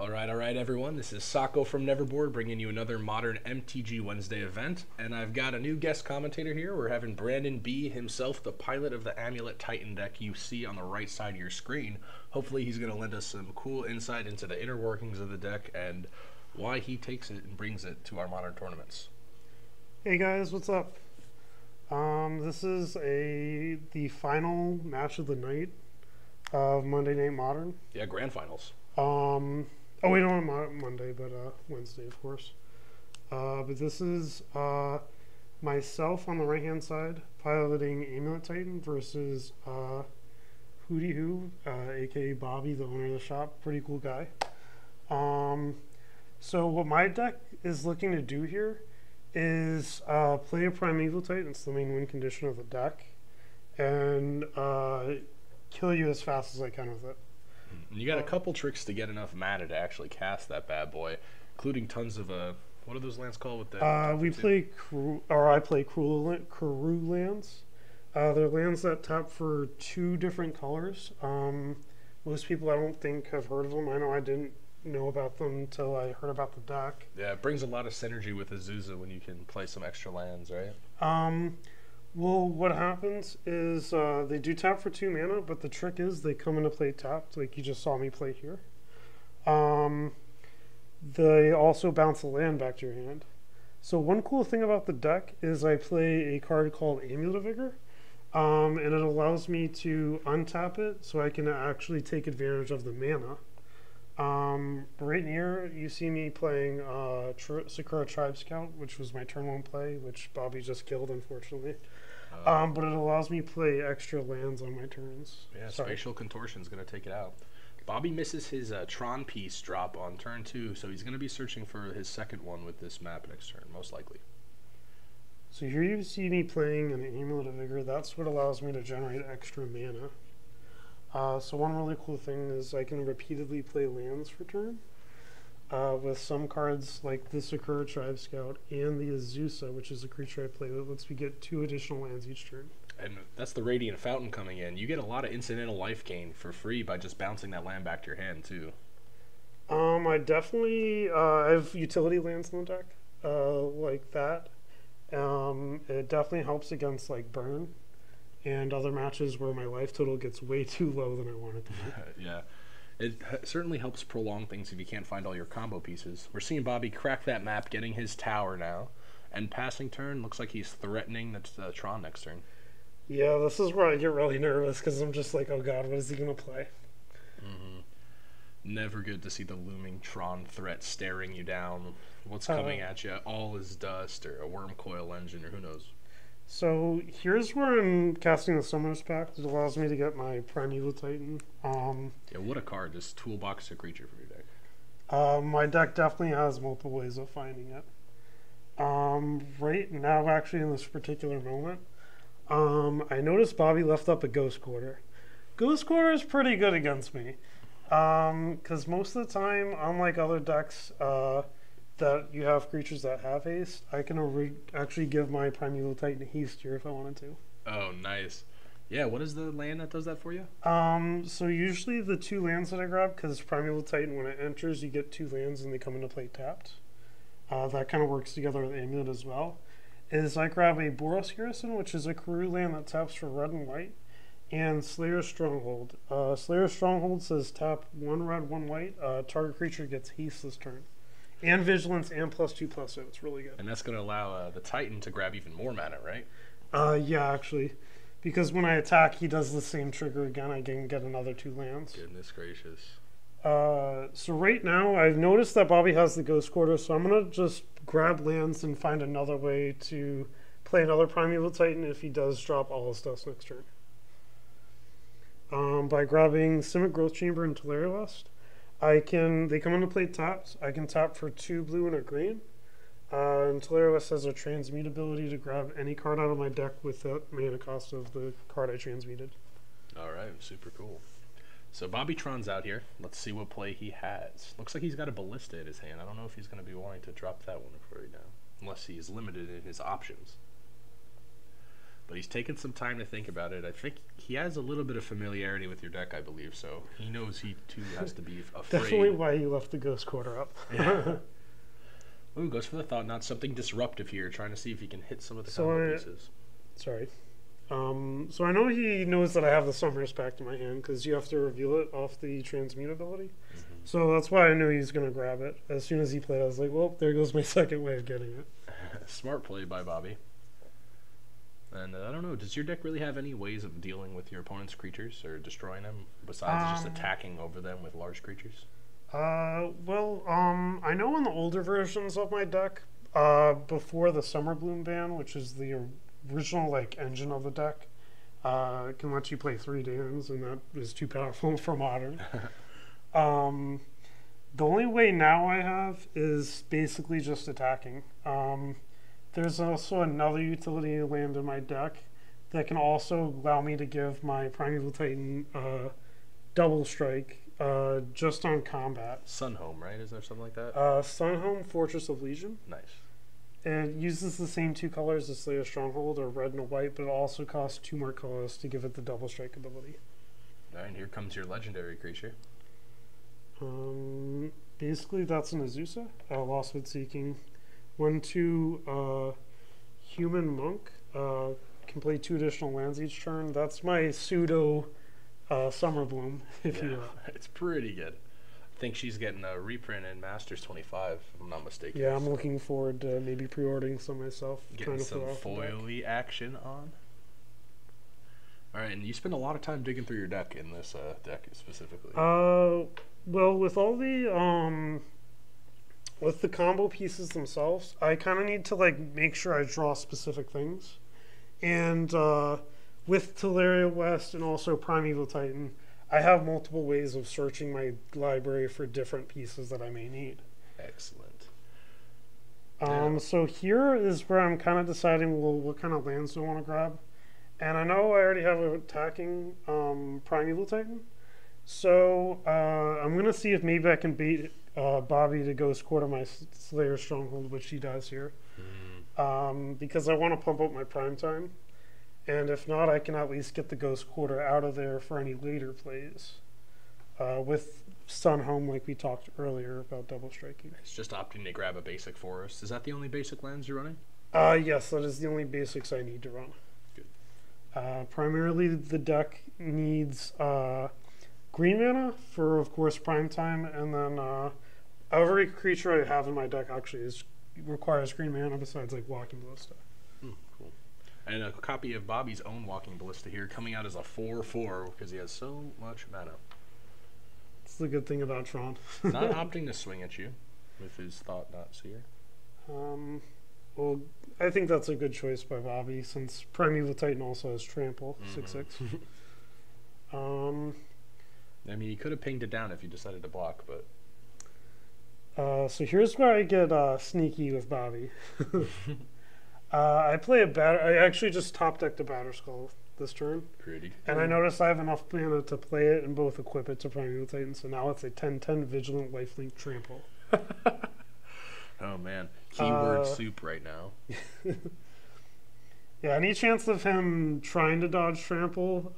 All right, everyone. This is Sako from NeverBoard bringing you another modern MTG Wednesday event. And I've got a new guest commentator here. We're having Brandon B. himself, the pilot of the Amulet Titan deck you see on the right side of your screen. Hopefully he's going to lend us some cool insight into the inner workings of the deck and why he takes it and brings it to our modern tournaments. Hey guys, what's up? This is the final match of the night of Monday Night Modern. Yeah, grand finals. Oh, we don't have Monday, but Wednesday, of course. But this is myself on the right-hand side, piloting Amulet Titan versus HootyHoo, aka Bobby, the owner of the shop. Pretty cool guy. So what my deck is looking to do here is play a Primeval Titan, it's the main win condition of the deck, and kill you as fast as I can with it. You got a couple tricks to get enough mana to actually cast that bad boy, including tons of what are those lands called with that? I play Karoo lands. They're lands that tap for 2 different colors. Most people I don't think have heard of them. I know I didn't know about them until I heard about the deck. Yeah, it brings a lot of synergy with Azusa when you can play some extra lands, right? Well, what happens is they do tap for 2 mana, but the trick is they come into play tapped, like you just saw me play here. They also bounce a land back to your hand. So one cool thing about the deck is I play a card called Amulet Vigor, and it allows me to untap it so I can actually take advantage of the mana. Right here, you see me playing Sakura Tribe Scout, which was my turn 1 play, which Bobby just killed, unfortunately. But it allows me to play extra lands on my turns. Yeah, Spatial Contortion's going to take it out. Bobby misses his Tron piece drop on turn 2, so he's going to be searching for his second one with this map next turn, most likely. So here you see me playing an Amulet of Vigor. That's what allows me to generate extra mana. So one really cool thing is I can repeatedly play lands for turn. With some cards like the Sakura Tribe Scout and the Azusa, which is a creature I play with, lets me get 2 additional lands each turn. And that's the Radiant Fountain coming in. You get a lot of incidental life gain for free by just bouncing that land back to your hand, too. I definitely I have utility lands in the deck like that. It definitely helps against like burn and other matches where my life total gets way too low than I want it to be. Yeah. It certainly helps prolong things if you can't find all your combo pieces. We're seeing Bobby crack that map, getting his tower now. And passing turn, looks like he's threatening the Tron next turn. Yeah, this is where I get really nervous because I'm just like, oh god, what is he going to play? Never good to see the looming Tron threat staring you down. What's coming at you? All is dust or a worm coil engine or who knows. So here's where I'm casting the Summoner's Pact. It allows me to get my Primeval Titan. Yeah, what a card. Just toolbox a creature for your deck. My deck definitely has multiple ways of finding it. Right now, actually, in this particular moment, I noticed Bobby left up a Ghost Quarter. Ghost Quarter is pretty good against me. Because most of the time, unlike other decks, that you have creatures that have haste, I can actually give my Primeval Titan haste here if I wanted to. Oh, nice. Yeah, what is the land that does that for you? So usually the 2 lands that I grab, because Primeval Titan, when it enters, you get 2 lands and they come into play tapped. That kind of works together with Amulet as well. Is I grab a Boros Garrison, which is a Karoo land that taps for red and white, and Slayer's Stronghold. Slayer's Stronghold says tap 1 red, 1 white. Target creature gets haste this turn. And Vigilance and +2/+2. So it's really good. And that's going to allow the Titan to grab even more mana, right? Yeah, actually. Because when I attack, he does the same trigger again. I can get another 2 lands. Goodness gracious. So right now, I've noticed that Bobby has the Ghost Quarter, so I'm going to just grab lands and find another way to play another Primeval Titan if he does drop all his stuff next turn. By grabbing Simic Growth Chamber and Tolaria Lust, they come into play tapped. I can tap for 2 blue and a green. And Tolaria Lust has a transmute ability to grab any card out of my deck with the mana cost of the card I transmuted. Alright, super cool. So Bobby Tron's out here. Let's see what play he has. Looks like he's got a Ballista in his hand. I don't know if he's going to be wanting to drop that one for you now, unless he's limited in his options. but he's taken some time to think about it. I think he has a little bit of familiarity with your deck, I believe, so he knows he too has to be afraid. Definitely why he left the Ghost Quarter up. Yeah. Ooh, goes for the thought, not something disruptive here, trying to see if he can hit some of the combo pieces. Sorry. So I know he knows that I have the Summer's Pact in my hand because you have to reveal it off the transmute ability. Mm-hmm. So that's why I knew he was going to grab it. As soon as he played, I was like, well, there goes my second way of getting it. Smart play by Bobby. And I don't know, does your deck really have any ways of dealing with your opponent's creatures or destroying them besides just attacking over them with large creatures? I know in the older versions of my deck, before the Summer Bloom ban, which is the original like engine of the deck, it can let you play 3 Dans, and that is too powerful for Modern. The only way now I have is basically just attacking. There's also another utility land in my deck that can also allow me to give my Primeval Titan double strike just on combat. Sunhome, right? Is there something like that? Sunhome, Fortress of Legion. Nice. It uses the same 2 colors as Slayer Stronghold, or red and a white, but it also costs 2 more colors to give it the double strike ability. Alright, here comes your legendary creature. Basically, that's an Azusa, Lostwood Seeking. 1/2 human monk. Can play 2 additional lands each turn. That's my pseudo Summer Bloom, if you will. It's pretty good. I think she's getting a reprint in Masters 25, if I'm not mistaken. Yeah, I'm looking forward to maybe pre-ordering some myself. Getting some foily action on. Alright, and you spend a lot of time digging through your deck in this deck specifically. Well, with all the with the combo pieces themselves, I kind of need to like make sure I draw specific things. And with Teleria West and also Primeval Titan, I have multiple ways of searching my library for different pieces that I may need. Excellent. So here is where I'm kind of deciding, well, what kind of lands do I want to grab? And I know I already have an attacking Primeval Titan. So I'm going to see if maybe I can beat Bobby to Ghost Quarter my Slayer Stronghold, which he does here. Because I want to pump up my prime time. And if not, I can at least get the Ghost Quarter out of there for any later plays. With Sunhome, like we talked earlier about double striking. It's just opting to grab a basic forest. Is that the only basic lands you're running? Yes, that is the only basics I need to run. Good. Primarily, the deck needs green mana for, of course, prime time, and then every creature I have in my deck actually requires green mana besides like Walking Ballista. Cool. And a copy of Bobby's own Walking Ballista here, coming out as a 4/4 because he has so much mana. That's the good thing about Tron. Not opting to swing at you with his Thought Knot Seer. Well, I think that's a good choice by Bobby since Primeval Titan also has Trample, 6/6. I mean, he could have pinged it down if you decided to block, but... So here's where I get sneaky with Bobby. I play I actually just top decked a Batterskull this turn. Pretty good. And I noticed I have enough mana to play it and both equip it to Primeval Titan, so now it's a 10/10 Vigilant Lifelink Trample. Oh man, keyword soup right now. Yeah, any chance of him trying to dodge Trample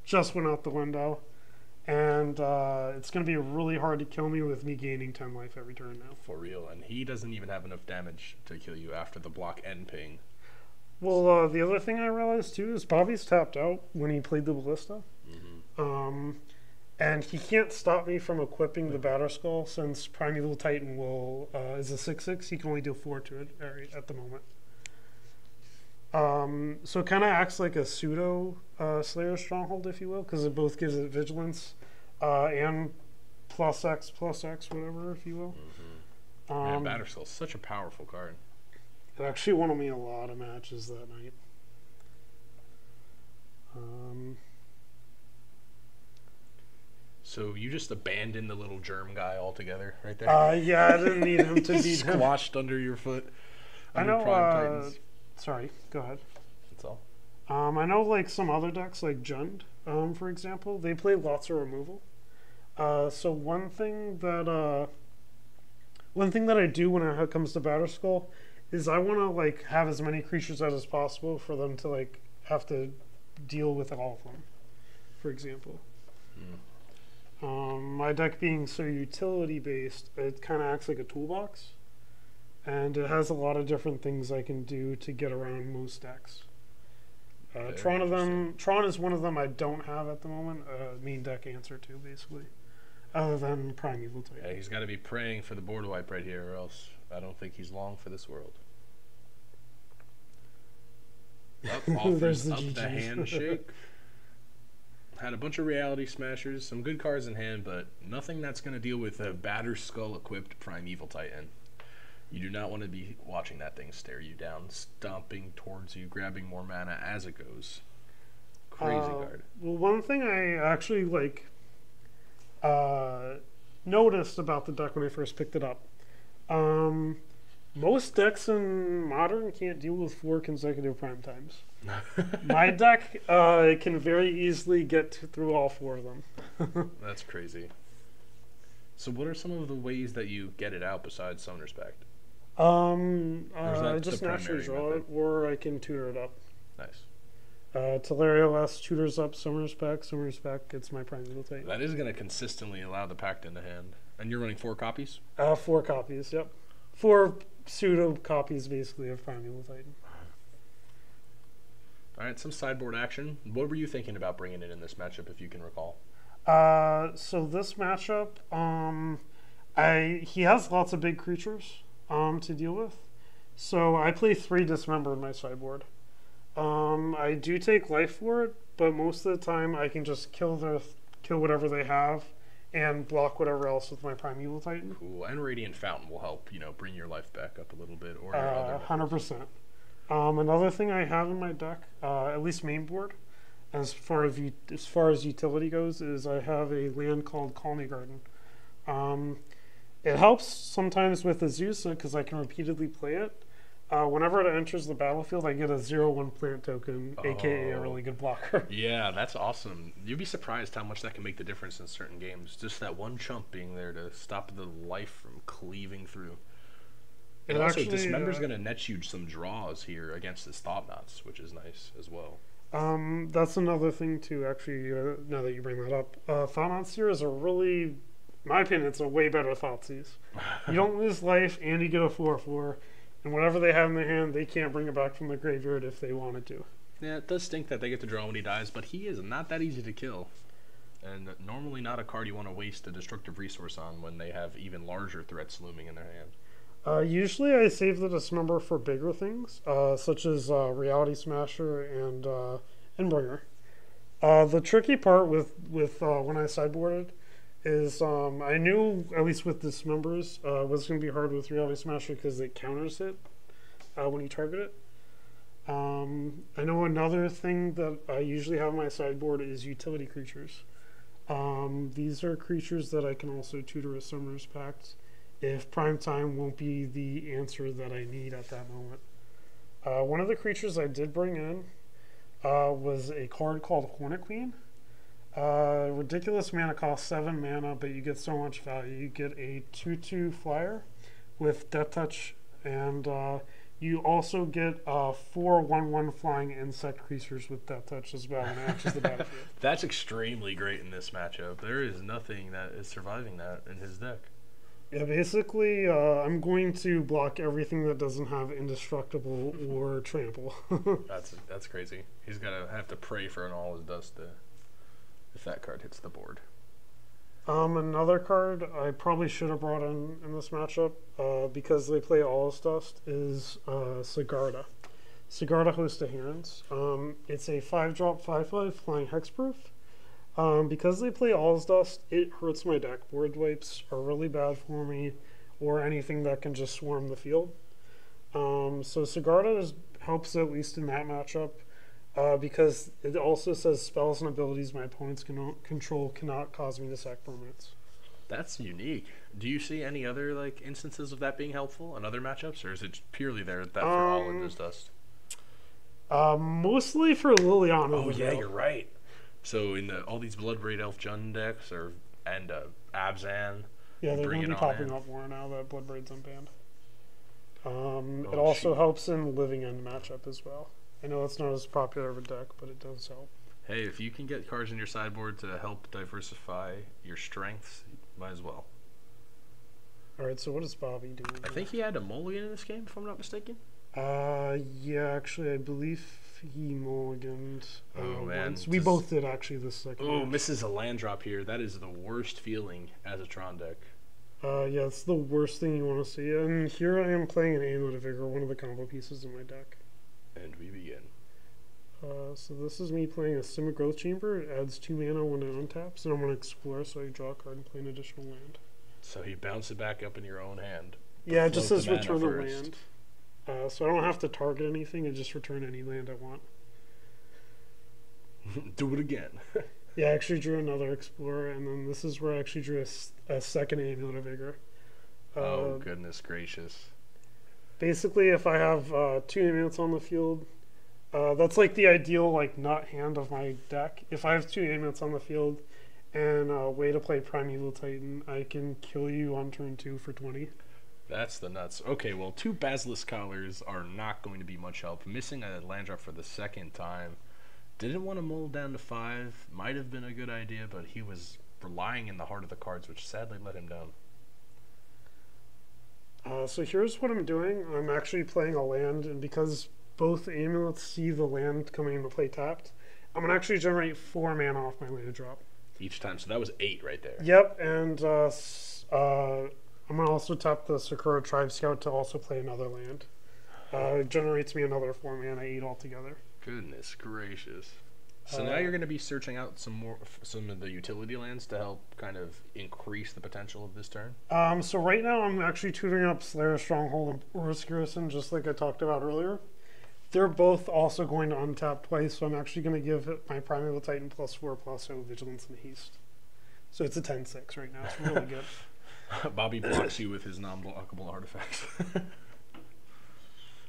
just went out the window. And it's going to be really hard to kill me with me gaining 10 life every turn now. For real, and he doesn't even have enough damage to kill you after the block end ping. Well, the other thing I realized too is Bobby's tapped out when he played the Ballista. And he can't stop me from equipping the Batterskull since Primeval Titan is a 6/6. He can only do 4 to it at the moment. So it kind of acts like a pseudo Slayer Stronghold, if you will, because it both gives it vigilance and +X, whatever, if you will. Man, Batterskull's such a powerful card. It actually won me a lot of matches that night. So you just abandoned the little germ guy altogether, right there? Yeah, I didn't need him to be squashed under your foot. I know. Prime Titans. Sorry, go ahead. That's all. I know, like some other decks, like Jund, for example, they play lots of removal. So one thing that I do when it comes to Batterskull is I want to like have as many creatures out as possible for them to like have to deal with all of them, for example. My deck being so utility based, it kind of acts like a toolbox, and it has a lot of different things I can do to get around most decks. Tron is one of them I don't have at the moment. Main deck answer to, basically, other than Primeval Titan. Yeah, he's got to be praying for the board wipe right here, or else I don't think he's long for this world. Offers up the handshake. Had a bunch of Reality Smashers, some good cards in hand, but nothing that's going to deal with a Batter Skull equipped Primeval Titan. You do not want to be watching that thing stare you down, stomping towards you, grabbing more mana as it goes. Crazy card. Well, one thing I actually noticed about the deck when I first picked it up. Most decks in Modern can't deal with 4 consecutive prime times. My deck can very easily get through all 4 of them. That's crazy. So what are some of the ways that you get it out besides Summoner's Pact? I just naturally draw it, or I can tutor it up. Nice. Telerio S tutors up Summoner's Pact. Summoner's Pact gets my Primeval Titan. That is going to consistently allow the Pact into hand. And you're running 4 copies? 4 copies, yep. 4 pseudo copies, basically, of Primeval Titan. All right, some sideboard action. What were you thinking about bringing in this matchup, if you can recall? So this matchup, he has lots of big creatures to deal with. So I play 3 Dismember in my sideboard. I do take life for it, but most of the time I can just kill whatever they have and block whatever else with my Primeval Titan. Cool. And Radiant Fountain will help, bring your life back up a little bit. Or your other 100%. Another thing I have in my deck, at least main board, as far as utility goes, is I have a land called Colony Garden. It helps sometimes with Azusa because I can repeatedly play it. Whenever it enters the battlefield, I get a 0/1 plant token, aka a really good blocker. Yeah, that's awesome. You'd be surprised how much that can make the difference in certain games. Just that one chump being there to stop the life from cleaving through. And also, Dismember's going to net you some draws here against his Thought-Knots, which is nice as well. That's another thing too, actually, now that you bring that up. Thought-Knots here is a really, in my opinion, it's a way better Thoughtseize. You don't lose life, and you get a 4/4. And whatever they have in their hand, they can't bring it back from the graveyard if they wanted to. Yeah, it does stink that they get to draw when he dies, but he is not that easy to kill. And normally not a card you want to waste a destructive resource on when they have even larger threats looming in their hand. Usually I save the Dismember for bigger things, such as Reality Smasher and Endbringer. The tricky part with when I sideboarded is I knew, at least with Dismembers, was going to be hard with Reality Smasher because it counters it when you target it. I know another thing that I usually have on my sideboard is utility creatures. These are creatures that I can also tutor as Summoner's Pact if Prime Time won't be the answer that I need at that moment. One of the creatures I did bring in was a card called Hornet Queen. Ridiculous mana cost, 7 mana, but you get so much value. You get a 2/2 flyer with Death Touch, and you also get 4 1/1 flying insect creatures with Death Touch as well when it enters the battlefield. That's extremely great in this matchup. There is nothing that is surviving that in his deck. Yeah, basically, I'm going to block everything that doesn't have Indestructible or Trample. That's crazy. He's gonna have to pray for an All Is Dust if that card hits the board. Another card I probably should have brought in this matchup because they play All Is Dust is Sigarda. Sigarda Host of Hands. It's a 5-drop 5/5 flying hexproof. Because they play All Is Dust, it hurts my deck. Board wipes are really bad for me, or anything that can just swarm the field. So Sigarda helps at least in that matchup. Because it also says spells and abilities my opponents control cannot cause me to sack permanents. That's unique. Do you see any other instances of that being helpful in other matchups, or is it purely there that for All Is Dust? Mostly for Liliana. Oh yeah, you're right. So in all these Bloodbraid Elf Jund decks, and Abzan. Yeah, they're going to be popping up more now that Bloodbraid's unbanned. It also helps in living end matchup as well. I know it's not as popular of a deck, but it does help. Hey, if you can get cards in your sideboard to help diversify your strengths, might as well. Alright, so what is Bobby doing? I think he had a mulligan in this game, if I'm not mistaken. Yeah, actually, I believe he mulliganed. Oh, man. Once. We both did, actually, this second. Oh, misses a land drop here. That is the worst feeling as a Tron deck. Yeah, it's the worst thing you want to see. And here I am playing an Amulet of Vigor, one of the combo pieces in my deck. And we begin. So this is me playing a Sim of Growth Chamber. It adds 2 mana when it untaps, and I'm going to explore, so I draw a card and play an additional land. So you bounce it back up in your own hand. Yeah, it just says return a land. So I don't have to target anything, I just return any land I want. Do it again. Yeah, I actually drew another Explorer, and then this is where I actually drew a second Amulet of Vigor. Oh, goodness gracious. Basically, if I have 2 amulets on the field, that's like the ideal nut hand of my deck. If I have 2 amulets on the field and a way to play Primeval Titan, I can kill you on turn 2 for 20. That's the nuts. Okay, well, 2 Basilisk Collars are not going to be much help. Missing a land drop for the second time. Didn't want to mull down to 5. Might have been a good idea, but he was relying in the heart of the cards, which sadly let him down. So here's what I'm doing. I'm actually playing a land, and because both amulets see the land coming into play tapped, I'm going to actually generate 4 mana off my land drop. Each time, so that was 8 right there. Yep, and I'm going to also tap the Sakura Tribe Scout to also play another land. It generates me another 4 mana, 8 altogether. Goodness gracious. So now you're going to be searching out some of the utility lands to help kind of increase the potential of this turn? So right now I'm actually tutoring up Slayer Stronghold and Horus Garrison, just like I talked about earlier. They're both also going to untap twice, so I'm actually going to give it my Primeval Titan +4/+0 Vigilance and Haste. So it's a 10-6 right now. It's really good. Bobby blocks you with his non-blockable artifacts.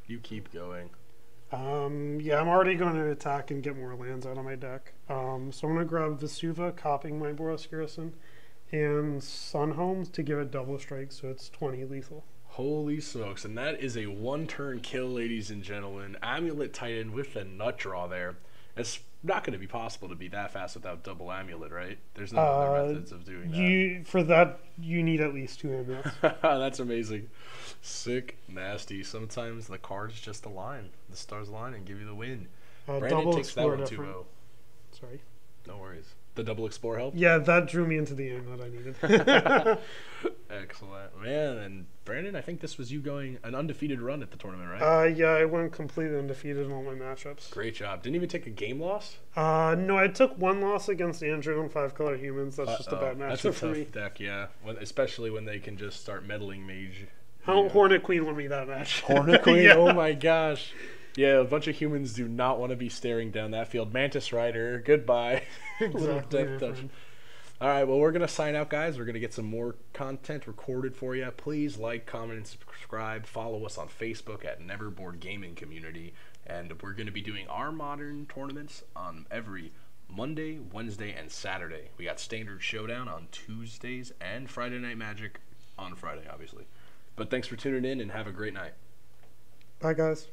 You keep going. Yeah, I'm already going to attack and get more lands out of my deck. So I'm going to grab Vesuva, copying my Boros Garrison, and Sunhome to give it double strike, so it's 20 lethal. Holy smokes, and that is a 1-turn kill, ladies and gentlemen. Amulet Titan with a nut draw there. It's not going to be possible to be that fast without double Amulet, right? There's no other methods of doing that. For that, you need at least 2 amulets. That's amazing. Sick, nasty. Sometimes the cards just align. The stars align and give you the win. Brandon takes that one 2-0. Sorry. No worries. The double Explore helped? Yeah, that drew me into the amulet I needed. Excellent. Man, and Brandon, I think this was you going an undefeated run at the tournament, right? Yeah, I went completely undefeated in all my matchups. Great job. Didn't even take a game loss? No, I took 1 loss against Andrew on 5-color humans. That's just a bad matchup for me. That's a tough deck, yeah. Especially when they can just start meddling mage. Hornet Queen won me that match. Hornet Queen? Yeah. Oh my gosh. Yeah, a bunch of humans do not want to be staring down that field. Mantis Rider, goodbye. Exactly. All right, well, we're going to sign out, guys. We're going to get some more content recorded for you. Please like, comment, and subscribe. Follow us on Facebook at NeverBoard Gaming Community. And we're going to be doing our modern tournaments on every Monday, Wednesday, and Saturday. We got Standard Showdown on Tuesdays and Friday Night Magic on Friday, obviously. But thanks for tuning in, and have a great night. Bye, guys.